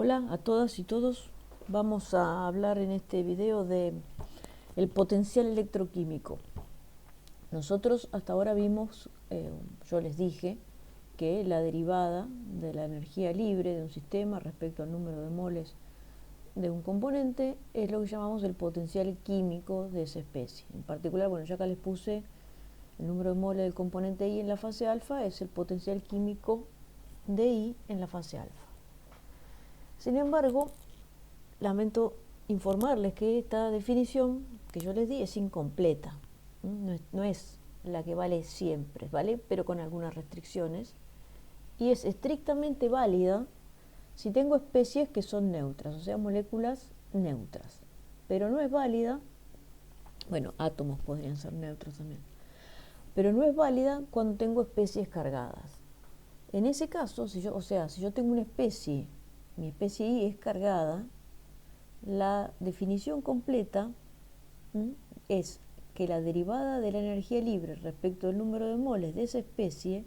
Hola a todas y todos. Vamos a hablar en este video de el potencial electroquímico. Nosotros hasta ahora vimos, yo les dije, que la derivada de la energía libre de un sistema respecto al número de moles de un componente es lo que llamamos el potencial químico de esa especie. En particular, bueno, ya acá les puse el número de moles del componente I en la fase alfa, es el potencial químico de I en la fase alfa. Sin embargo, lamento informarles que esta definición que yo les di es incompleta. No es la que vale siempre, ¿vale? Pero con algunas restricciones. Y es estrictamente válida si tengo especies que son neutras, o sea, moléculas neutras. Pero no es válida, bueno, átomos podrían ser neutros también, pero no es válida cuando tengo especies cargadas. En ese caso, si yo tengo una especie, mi especie I es cargada, la definición completa es que la derivada de la energía libre respecto del número de moles de esa especie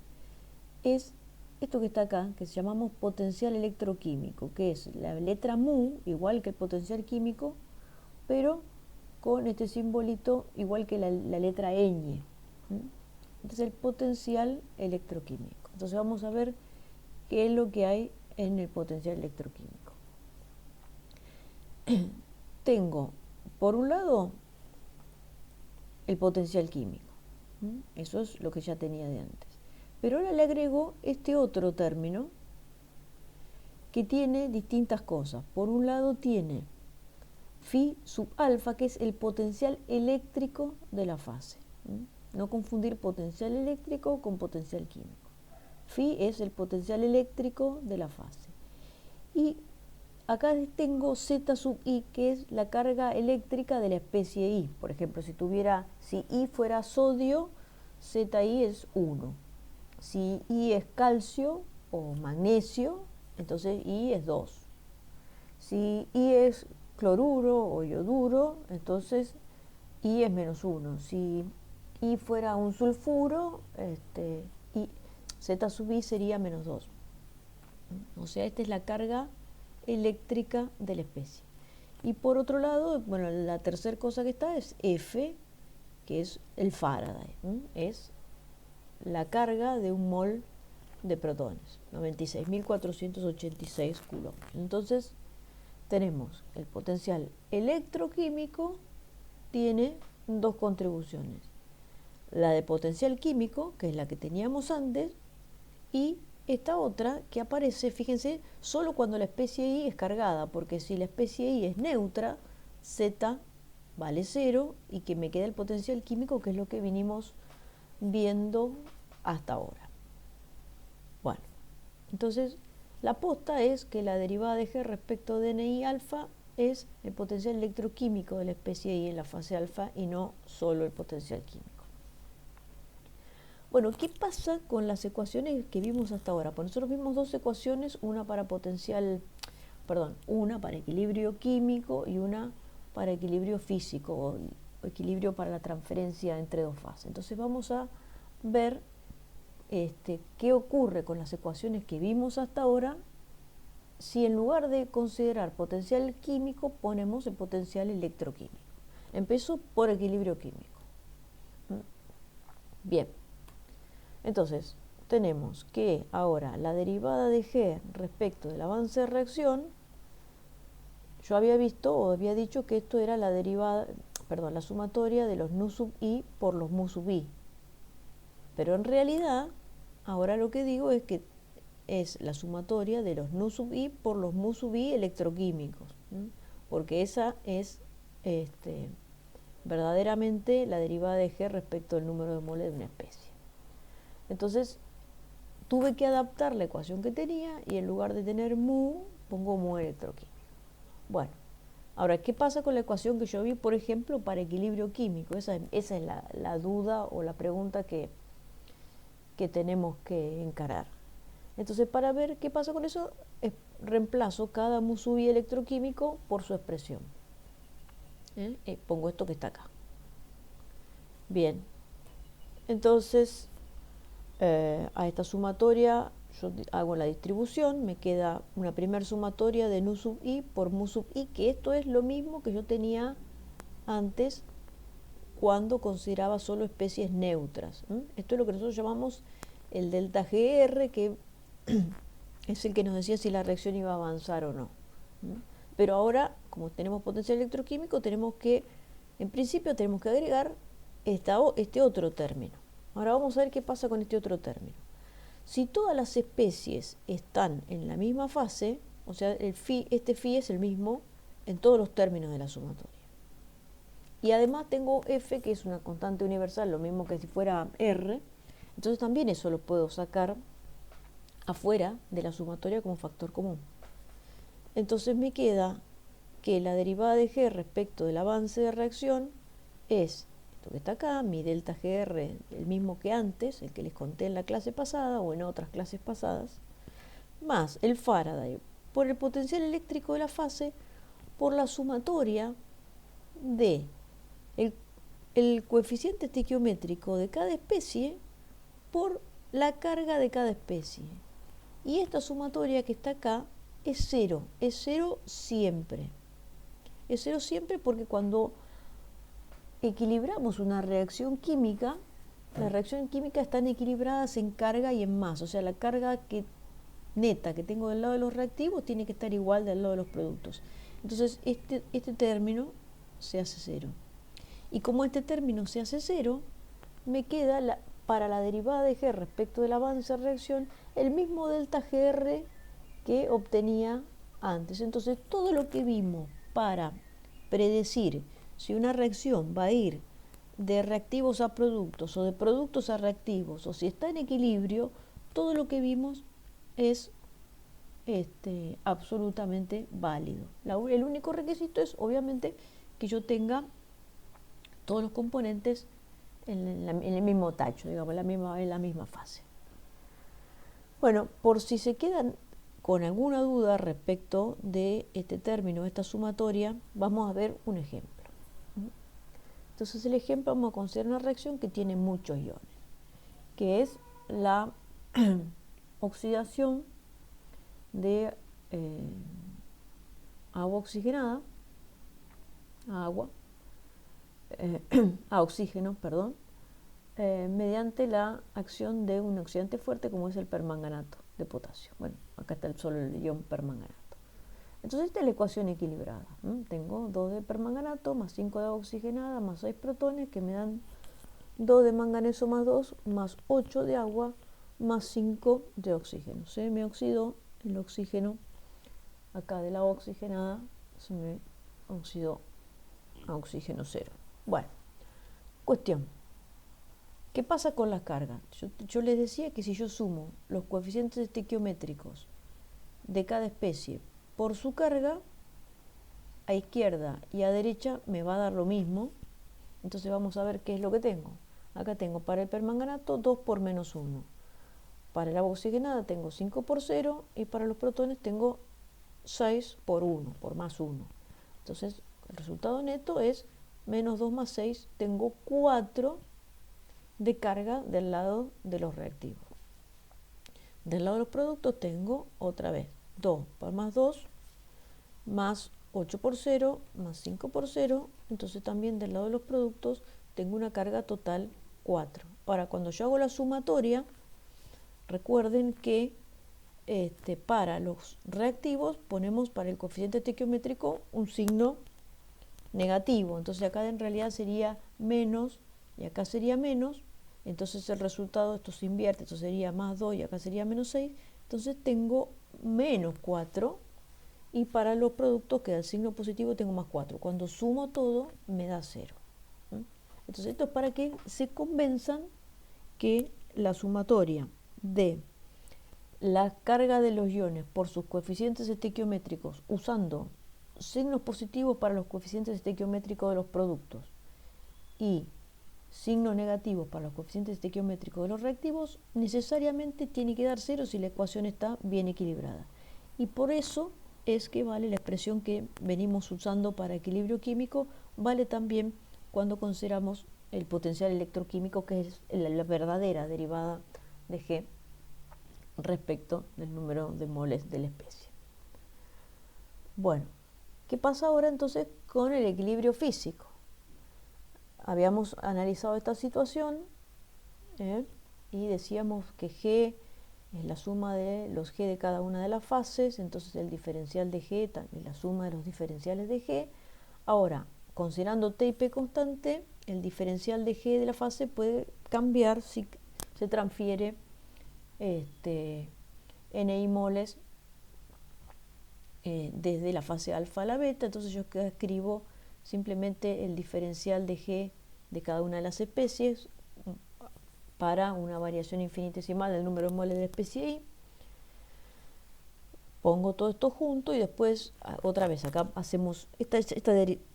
es esto que está acá, que llamamos potencial electroquímico, que es la letra mu, igual que el potencial químico, pero con este simbolito igual que la letra ñ. Entonces el potencial electroquímico. Entonces vamos a ver qué es lo que hay en el potencial electroquímico. Tengo, por un lado, el potencial químico. Eso es lo que ya tenía de antes. Pero ahora le agrego este otro término que tiene distintas cosas. Por un lado tiene phi sub alfa, que es el potencial eléctrico de la fase. No confundir potencial eléctrico con potencial químico. Phi es el potencial eléctrico de la fase. Y acá tengo Z sub I, que es la carga eléctrica de la especie I. Por ejemplo, si I fuera sodio, ZI es 1. Si I es calcio o magnesio, entonces I es 2. Si I es cloruro o yoduro, entonces I es menos 1. Si I fuera un sulfuro, Z sub I sería menos 2. O sea, esta es la carga eléctrica de la especie. Y por otro lado, bueno, la tercera cosa que está es F, que es el Faraday. Es la carga de un mol de protones, 96.486 coulombs. Entonces, tenemos el potencial electroquímico, tiene dos contribuciones. La de potencial químico, que es la que teníamos antes, y esta otra que aparece, fíjense, solo cuando la especie I es cargada, porque si la especie I es neutra, Z vale 0 y que me queda el potencial químico, que es lo que vinimos viendo hasta ahora. Bueno, entonces la posta es que la derivada de G respecto de NI alfa es el potencial electroquímico de la especie I en la fase alfa y no solo el potencial químico. Bueno, ¿qué pasa con las ecuaciones que vimos hasta ahora? Pues nosotros vimos dos ecuaciones, una para equilibrio químico y una para equilibrio físico o equilibrio para la transferencia entre dos fases. Entonces vamos a ver qué ocurre con las ecuaciones que vimos hasta ahora si en lugar de considerar potencial químico ponemos el potencial electroquímico. Empezó por equilibrio químico. Bien. Entonces, tenemos que ahora la derivada de G respecto del avance de reacción, yo había visto o había dicho que esto era la sumatoria de los nu sub I por los mu sub I. Pero en realidad, ahora lo que digo es que es la sumatoria de los nu sub I por los mu sub I electroquímicos, porque esa es verdaderamente la derivada de G respecto del número de moles de una especie. Entonces, tuve que adaptar la ecuación que tenía y en lugar de tener mu, pongo mu electroquímico. Bueno, ahora, ¿qué pasa con la ecuación que yo vi, por ejemplo, para equilibrio químico? Esa es la duda o la pregunta que tenemos que encarar. Entonces, para ver qué pasa con eso, reemplazo cada mu sub I electroquímico por su expresión. Pongo esto que está acá. Bien, entonces a esta sumatoria yo hago la distribución, me queda una primer sumatoria de nu sub i por mu sub i, que esto es lo mismo que yo tenía antes cuando consideraba solo especies neutras. Esto es lo que nosotros llamamos el delta GR, que es el que nos decía si la reacción iba a avanzar o no. Pero ahora, como tenemos potencial electroquímico, tenemos que, en principio, tenemos que agregar este otro término. Ahora vamos a ver qué pasa con este otro término. Si todas las especies están en la misma fase, o sea, este phi es el mismo en todos los términos de la sumatoria. Y además tengo f, que es una constante universal, lo mismo que si fuera r, entonces también eso lo puedo sacar afuera de la sumatoria como factor común. Entonces me queda que la derivada de g respecto del avance de reacción es esto que está acá, mi delta GR, el mismo que antes, el que les conté en la clase pasada o en otras clases pasadas, más el Faraday por el potencial eléctrico de la fase por la sumatoria de el coeficiente estequiométrico de cada especie por la carga de cada especie. Y esta sumatoria que está acá es cero siempre. Es cero siempre porque cuando equilibramos una reacción química, las reacciones químicas están equilibradas en carga y en masa, o sea, la carga neta que tengo del lado de los reactivos tiene que estar igual del lado de los productos. Entonces, este término se hace cero. Y como este término se hace cero, me queda para la derivada de G respecto del avance de reacción el mismo delta GR que obtenía antes. Entonces, todo lo que vimos para predecir si una reacción va a ir de reactivos a productos o de productos a reactivos o si está en equilibrio, todo lo que vimos es absolutamente válido. El único requisito es obviamente que yo tenga todos los componentes en el mismo tacho, digamos, en la misma fase. Bueno, por si se quedan con alguna duda respecto de este término, esta sumatoria, vamos a ver un ejemplo. Entonces el ejemplo vamos a considerar una reacción que tiene muchos iones, que es la oxidación de agua oxigenada, a oxígeno, perdón, mediante la acción de un oxidante fuerte como es el permanganato de potasio. Bueno, acá está solo el ion permanganato. Entonces esta es la ecuación equilibrada. Tengo 2 de permanganato más 5 de agua oxigenada más 6 protones que me dan 2 de manganeso más 2 más 8 de agua más 5 de oxígeno. Se me oxidó el oxígeno acá del agua oxigenada, se me oxidó a oxígeno cero. Bueno, cuestión. ¿Qué pasa con las cargas? Yo les decía que si yo sumo los coeficientes estequiométricos de cada especie por su carga, a izquierda y a derecha me va a dar lo mismo. Entonces vamos a ver qué es lo que tengo. Acá tengo para el permanganato 2 por menos 1. Para el agua oxigenada tengo 5 por 0 y para los protones tengo 6 por 1, por más 1. Entonces el resultado neto es menos 2 más 6, tengo 4 de carga del lado de los reactivos. Del lado de los productos tengo otra vez 2 por más 2 más 8 por 0 más 5 por 0, entonces también del lado de los productos tengo una carga total 4. Ahora, cuando yo hago la sumatoria, recuerden que para los reactivos ponemos para el coeficiente estequiométrico un signo negativo, entonces acá en realidad sería menos y acá sería menos, entonces el resultado, esto se invierte, esto sería más 2 y acá sería menos 6, entonces tengo menos 4 y para los productos que da el signo positivo tengo más 4. Cuando sumo todo me da 0. Entonces esto es para que se convenzan que la sumatoria de la carga de los iones por sus coeficientes estequiométricos usando signos positivos para los coeficientes estequiométricos de los productos y signos negativos para los coeficientes estequiométricos de los reactivos, necesariamente tiene que dar 0 si la ecuación está bien equilibrada. Y por eso es que vale la expresión que venimos usando para equilibrio químico, vale también cuando consideramos el potencial electroquímico, que es la verdadera derivada de G respecto del número de moles de la especie. Bueno, ¿qué pasa ahora entonces con el equilibrio físico? Habíamos analizado esta situación y decíamos que G es la suma de los G de cada una de las fases, entonces el diferencial de G es la suma de los diferenciales de G. Ahora, considerando T y P constante, el diferencial de G de la fase puede cambiar si se transfiere NI moles desde la fase alfa a la beta. Entonces yo escribo simplemente el diferencial de G de cada una de las especies para una variación infinitesimal del número de moles de la especie I. Pongo todo esto junto y después, otra vez, acá hacemos, esta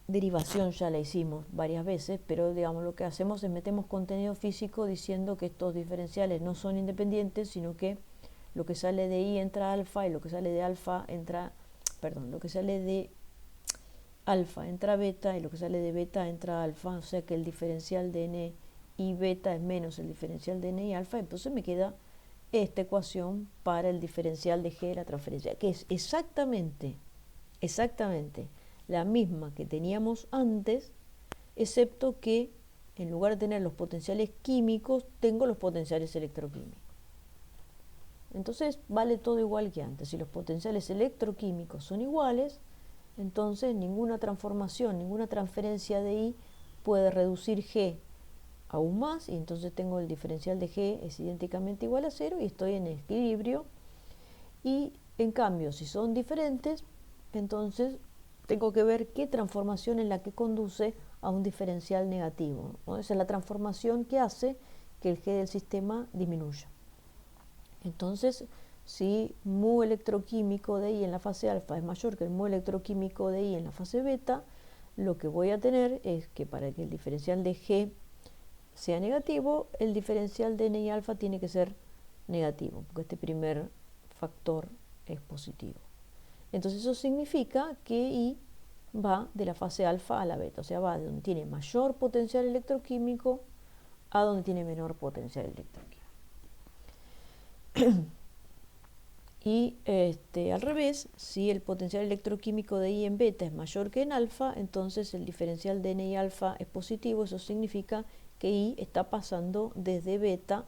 derivación ya la hicimos varias veces, pero digamos lo que hacemos es metemos contenido físico diciendo que estos diferenciales no son independientes, sino que lo que sale de I entra a alfa y lo que sale de alfa entra, perdón, lo que sale de alfa entra a beta y lo que sale de beta entra a alfa, o sea que el diferencial de N y beta es menos el diferencial de N y alfa, entonces me queda esta ecuación para el diferencial de G de la transferencia, que es exactamente la misma que teníamos antes, excepto que en lugar de tener los potenciales químicos, tengo los potenciales electroquímicos. Entonces vale todo igual que antes. Si los potenciales electroquímicos son iguales, entonces ninguna transformación, ninguna transferencia de I puede reducir G aún más, y entonces tengo el diferencial de G es idénticamente igual a 0 y estoy en equilibrio. Y en cambio, si son diferentes, entonces tengo que ver qué transformación es la que conduce a un diferencial negativo, ¿no? Esa es la transformación que hace que el G del sistema disminuya. Entonces, si mu electroquímico de I en la fase alfa es mayor que el mu electroquímico de I en la fase beta, lo que voy a tener es que para que el diferencial de G sea negativo, el diferencial de N y alfa tiene que ser negativo, porque este primer factor es positivo. Entonces eso significa que I va de la fase alfa a la beta, o sea, va de donde tiene mayor potencial electroquímico a donde tiene menor potencial electroquímico. Y al revés, si el potencial electroquímico de I en beta es mayor que en alfa, entonces el diferencial de N y alfa es positivo, eso significa que I está pasando desde beta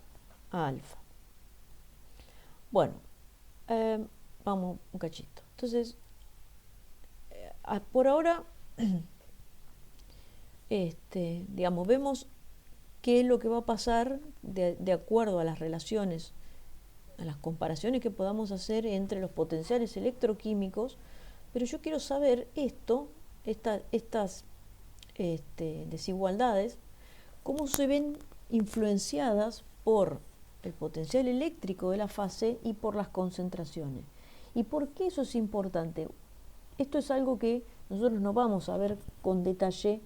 a alfa. Bueno, vamos un cachito. Entonces, por ahora, digamos, vemos qué es lo que va a pasar de acuerdo a las relaciones, a las comparaciones que podamos hacer entre los potenciales electroquímicos, pero yo quiero saber estas desigualdades, cómo se ven influenciadas por el potencial eléctrico de la fase y por las concentraciones. ¿Y por qué eso es importante? Esto es algo que nosotros no vamos a ver con detalle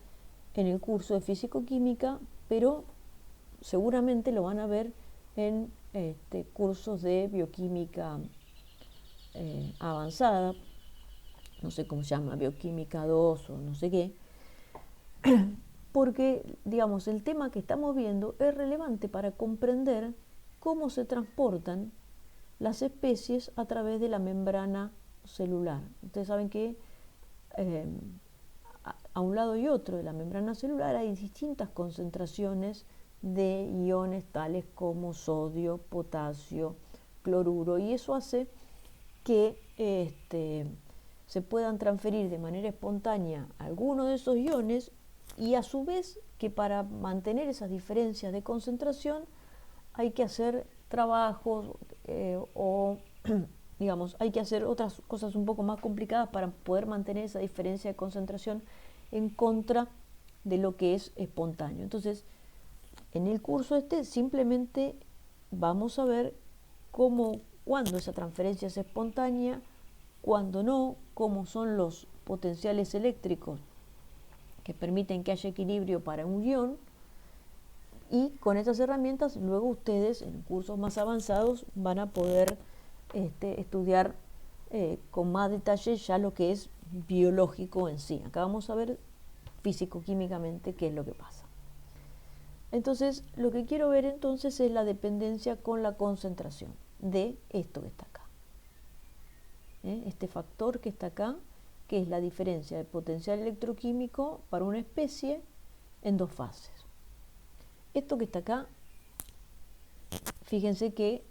en el curso de físico-química, pero seguramente lo van a ver en cursos de bioquímica avanzada, no sé cómo se llama, bioquímica 2 o no sé qué, porque, digamos, el tema que estamos viendo es relevante para comprender cómo se transportan las especies a través de la membrana celular. Ustedes saben que a un lado y otro de la membrana celular hay distintas concentraciones de iones tales como sodio, potasio, cloruro, y eso hace que se puedan transferir de manera espontánea algunos de esos iones, y a su vez que para mantener esas diferencias de concentración hay que hacer trabajos o digamos, hay que hacer otras cosas un poco más complicadas para poder mantener esa diferencia de concentración en contra de lo que es espontáneo. Entonces, en el curso simplemente vamos a ver cuándo esa transferencia es espontánea, cuándo no, cómo son los potenciales eléctricos que permiten que haya equilibrio para un ion, y con estas herramientas luego ustedes en cursos más avanzados van a poder estudiar con más detalle ya lo que es biológico en sí. Acá vamos a ver físico-químicamente qué es lo que pasa. Entonces, lo que quiero ver entonces es la dependencia con la concentración. de esto que está acá. Este factor que está acá, que es la diferencia del potencial electroquímico para una especie en dos fases. Esto que está acá, fíjense que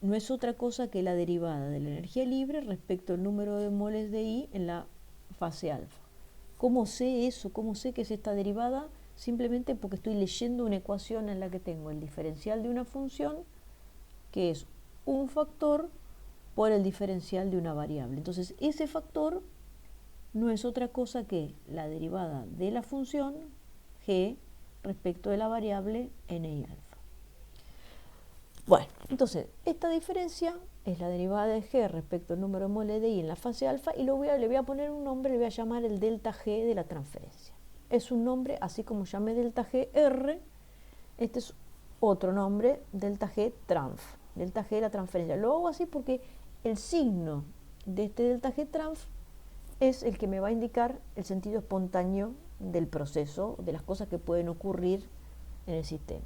no es otra cosa que la derivada de la energía libre respecto al número de moles de I en la fase alfa. ¿Cómo sé eso? ¿Cómo sé que es esta derivada? Simplemente porque estoy leyendo una ecuación en la que tengo el diferencial de una función, que es un factor por el diferencial de una variable. Entonces, ese factor no es otra cosa que la derivada de la función g respecto de la variable n alfa. Bueno, entonces, esta diferencia es la derivada de g respecto al número de moles de I en la fase alfa, y le voy a poner un nombre, le voy a llamar el delta g de la transferencia. Es un nombre, así como llamé delta g r, este es otro nombre, delta g transf, delta g de la transferencia. Lo hago así porque el signo de este delta g transf es el que me va a indicar el sentido espontáneo del proceso, de las cosas que pueden ocurrir en el sistema.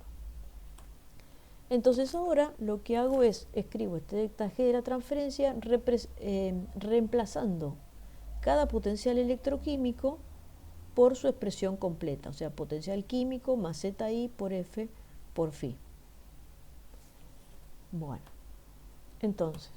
Entonces ahora lo que hago es, escribo este delta G de la transferencia reemplazando cada potencial electroquímico por su expresión completa, o sea, potencial químico más ZI por F por phi. Bueno, entonces,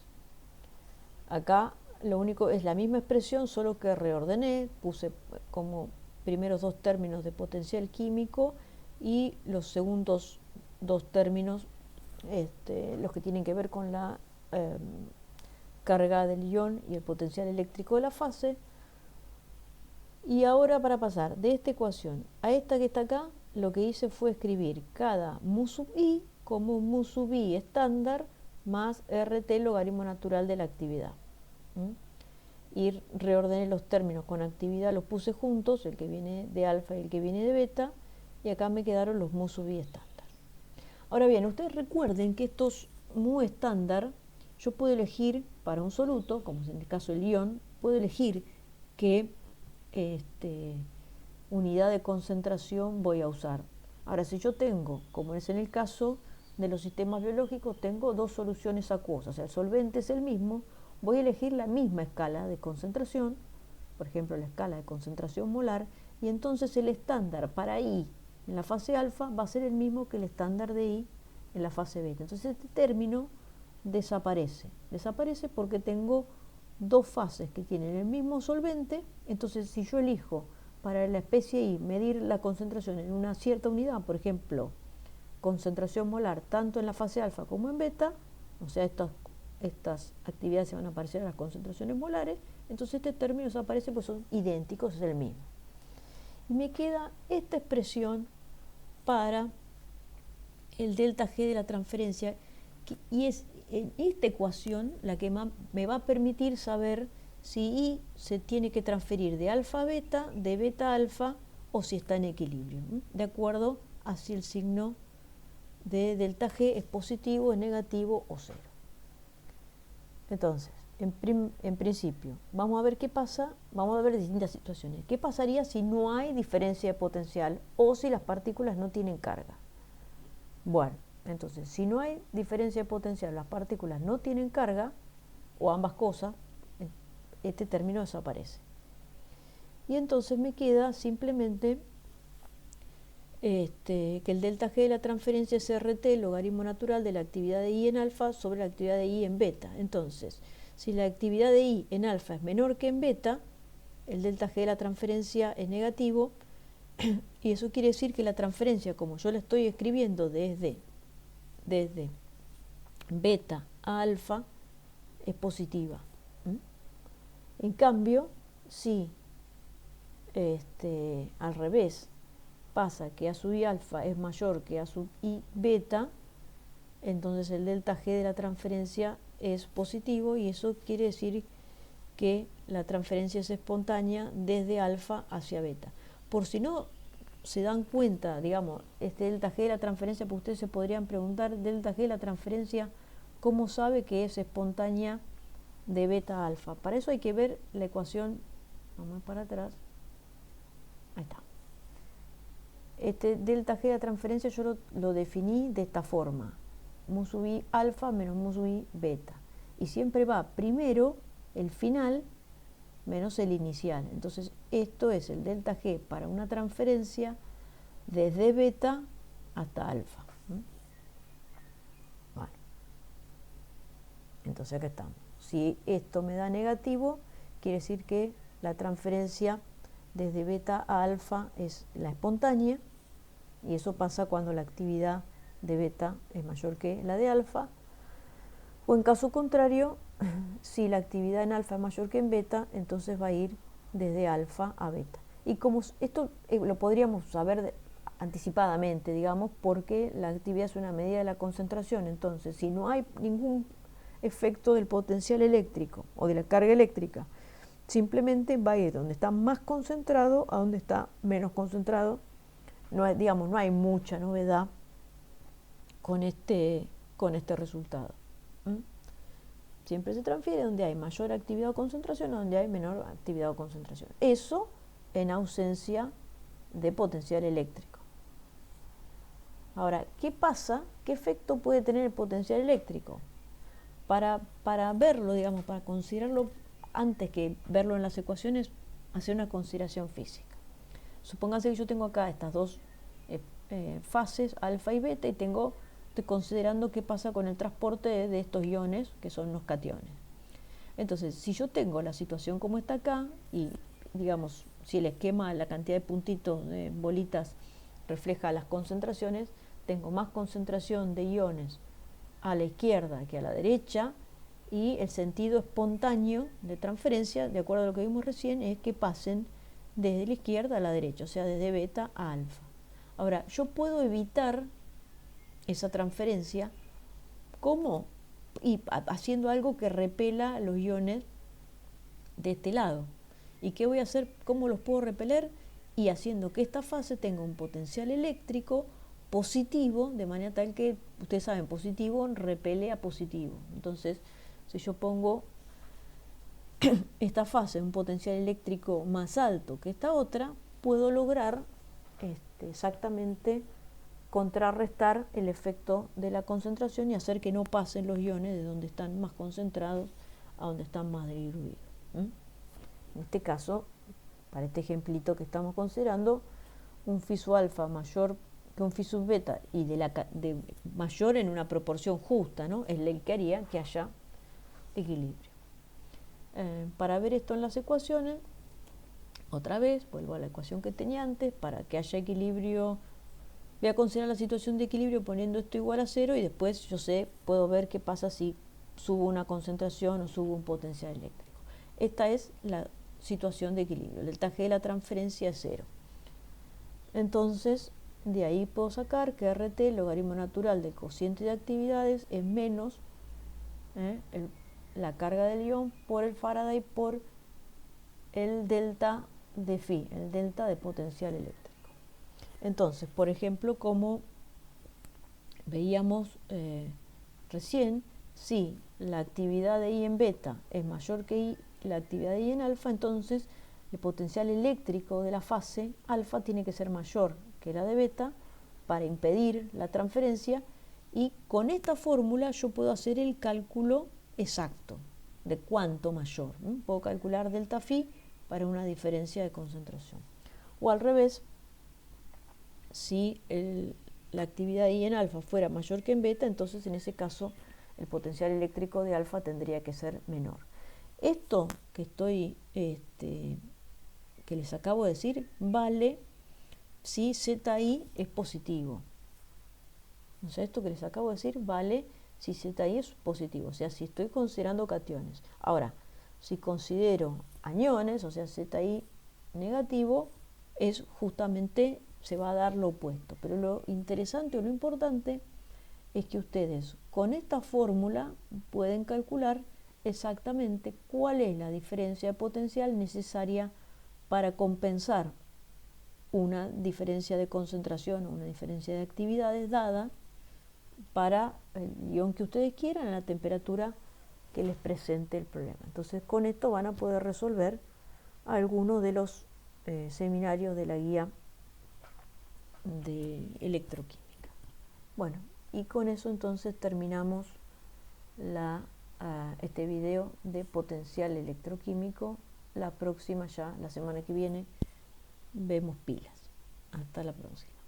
acá lo único es la misma expresión, solo que reordené, puse como primeros dos términos de potencial químico y los segundos dos términos los que tienen que ver con la carga del ion y el potencial eléctrico de la fase. Y ahora, para pasar de esta ecuación a esta que está acá, lo que hice fue escribir cada mu sub i como mu sub i estándar más RT logaritmo natural de la actividad. Y reordené los términos con actividad, los puse juntos, el que viene de alfa y el que viene de beta, y acá me quedaron los mu sub i estándar. Ahora bien, ustedes recuerden que estos mu estándar, yo puedo elegir para un soluto, como es en el caso del ion, puedo elegir qué unidad de concentración voy a usar. Ahora, si yo tengo, como es en el caso de los sistemas biológicos, tengo dos soluciones acuosas, o sea, el solvente es el mismo, voy a elegir la misma escala de concentración, por ejemplo, la escala de concentración molar, y entonces el estándar para I en la fase alfa va a ser el mismo que el estándar de I en la fase beta. Entonces este término desaparece porque tengo dos fases que tienen el mismo solvente. Entonces, si yo elijo para la especie I medir la concentración en una cierta unidad, por ejemplo, concentración molar tanto en la fase alfa como en beta, o sea, estas actividades se van a parecer a las concentraciones molares, entonces este término desaparece porque son idénticos, es el mismo. Y me queda esta expresión para el delta G de la transferencia, y es en esta ecuación la que me va a permitir saber si I se tiene que transferir de alfa a beta, de beta a alfa, o si está en equilibrio, de acuerdo a si el signo de delta G es positivo, es negativo o cero. Entonces, en principio, vamos a ver qué pasa, vamos a ver distintas situaciones. ¿Qué pasaría si no hay diferencia de potencial o si las partículas no tienen carga? Bueno, entonces, si no hay diferencia de potencial, las partículas no tienen carga, o ambas cosas, este término desaparece. Y entonces me queda simplemente que el delta G de la transferencia es RT, logaritmo natural de la actividad de I en alfa sobre la actividad de I en beta. Entonces, si la actividad de I en alfa es menor que en beta, el delta G de la transferencia es negativo, y eso quiere decir que la transferencia, como yo la estoy escribiendo desde beta a alfa, es positiva. En cambio, si al revés pasa que A sub I alfa es mayor que A sub I beta, entonces el delta G de la transferencia es positivo, y eso quiere decir que la transferencia es espontánea desde alfa hacia beta. Por si no se dan cuenta, digamos, este delta G de la transferencia, pues ustedes se podrían preguntar, delta G de la transferencia, ¿cómo sabe que es espontánea de beta a alfa? Para eso hay que ver la ecuación, vamos para atrás, ahí está. Este delta G de la transferencia yo lo definí de esta forma. mu sub i alfa menos mu sub i beta. Y siempre va primero el final menos el inicial. Entonces esto es el delta G para una transferencia desde beta hasta alfa. Bueno, entonces acá estamos. Si esto me da negativo, quiere decir que la transferencia desde beta a alfa es la espontánea, y eso pasa cuando la actividad de beta es mayor que la de alfa, o en caso contrario, si la actividad en alfa es mayor que en beta, entonces va a ir desde alfa a beta. Y como esto lo podríamos saber anticipadamente, digamos, porque la actividad es una medida de la concentración. Entonces, si no hay ningún efecto del potencial eléctrico o de la carga eléctrica, simplemente va a ir donde está más concentrado a donde está menos concentrado. No hay, digamos, no hay mucha novedad con este resultado. Siempre se transfiere donde hay mayor actividad o concentración a donde hay menor actividad o concentración. Eso en ausencia de potencial eléctrico. Ahora, ¿qué pasa? ¿Qué efecto puede tener el potencial eléctrico? Para verlo, digamos, para considerarlo antes que verlo en las ecuaciones, hacer una consideración física. Supóngase que yo tengo acá estas dos fases, alfa y beta, y estoy considerando qué pasa con el transporte de estos iones, que son los cationes. Entonces, si yo tengo la situación como está acá, y digamos, si el esquema, la cantidad de puntitos, de bolitas, refleja las concentraciones, tengo más concentración de iones a la izquierda que a la derecha, y el sentido espontáneo de transferencia, de acuerdo a lo que vimos recién, es que pasen desde la izquierda a la derecha, o sea, desde beta a alfa. Ahora, yo puedo evitar esa transferencia, ¿cómo? Y haciendo algo que repela los iones de este lado. ¿Y qué voy a hacer? ¿Cómo los puedo repeler? Y haciendo que esta fase tenga un potencial eléctrico positivo, de manera tal que, ustedes saben, positivo repele a positivo. Entonces, si yo pongo esta fase, un potencial eléctrico más alto que esta otra, puedo lograr exactamente contrarrestar el efecto de la concentración y hacer que no pasen los iones de donde están más concentrados a donde están más diluidos. En este caso, para este ejemplito que estamos considerando, un phi sub alfa mayor que un phi sub beta y de mayor en una proporción justa, ¿no? Es el que haría que haya equilibrio. Para ver esto en las ecuaciones, otra vez vuelvo a la ecuación que tenía antes. Para que haya equilibrio, voy a considerar la situación de equilibrio poniendo esto igual a 0, y después puedo ver qué pasa si subo una concentración o subo un potencial eléctrico. Esta es la situación de equilibrio. El delta G de la transferencia es 0. Entonces, de ahí puedo sacar que RT, el logaritmo natural del cociente de actividades, es menos la carga del ion por el Faraday por el delta de phi, el delta de potencial eléctrico. Entonces, por ejemplo, como veíamos recién, si la actividad de I en beta es mayor que la actividad de I en alfa, entonces el potencial eléctrico de la fase alfa tiene que ser mayor que la de beta para impedir la transferencia, y con esta fórmula yo puedo hacer el cálculo exacto de cuánto mayor. Puedo calcular delta phi para una diferencia de concentración. O al revés, si la actividad I en alfa fuera mayor que en beta, entonces en ese caso el potencial eléctrico de alfa tendría que ser menor. Esto que les acabo de decir vale si ZI es positivo. O sea, esto que les acabo de decir vale si ZI es positivo, o sea, si estoy considerando cationes. Ahora, si considero aniones, o sea, ZI negativo, es justamente, se va a dar lo opuesto. Pero lo interesante o lo importante es que ustedes con esta fórmula pueden calcular exactamente cuál es la diferencia de potencial necesaria para compensar una diferencia de concentración o una diferencia de actividades dada para el ion que ustedes quieran a la temperatura que les presente el problema. Entonces, con esto van a poder resolver algunos de los seminarios de la guía de electroquímica. Bueno, Y con eso entonces terminamos este video de potencial electroquímico. La próxima, ya la semana que viene, vemos pilas. Hasta la próxima.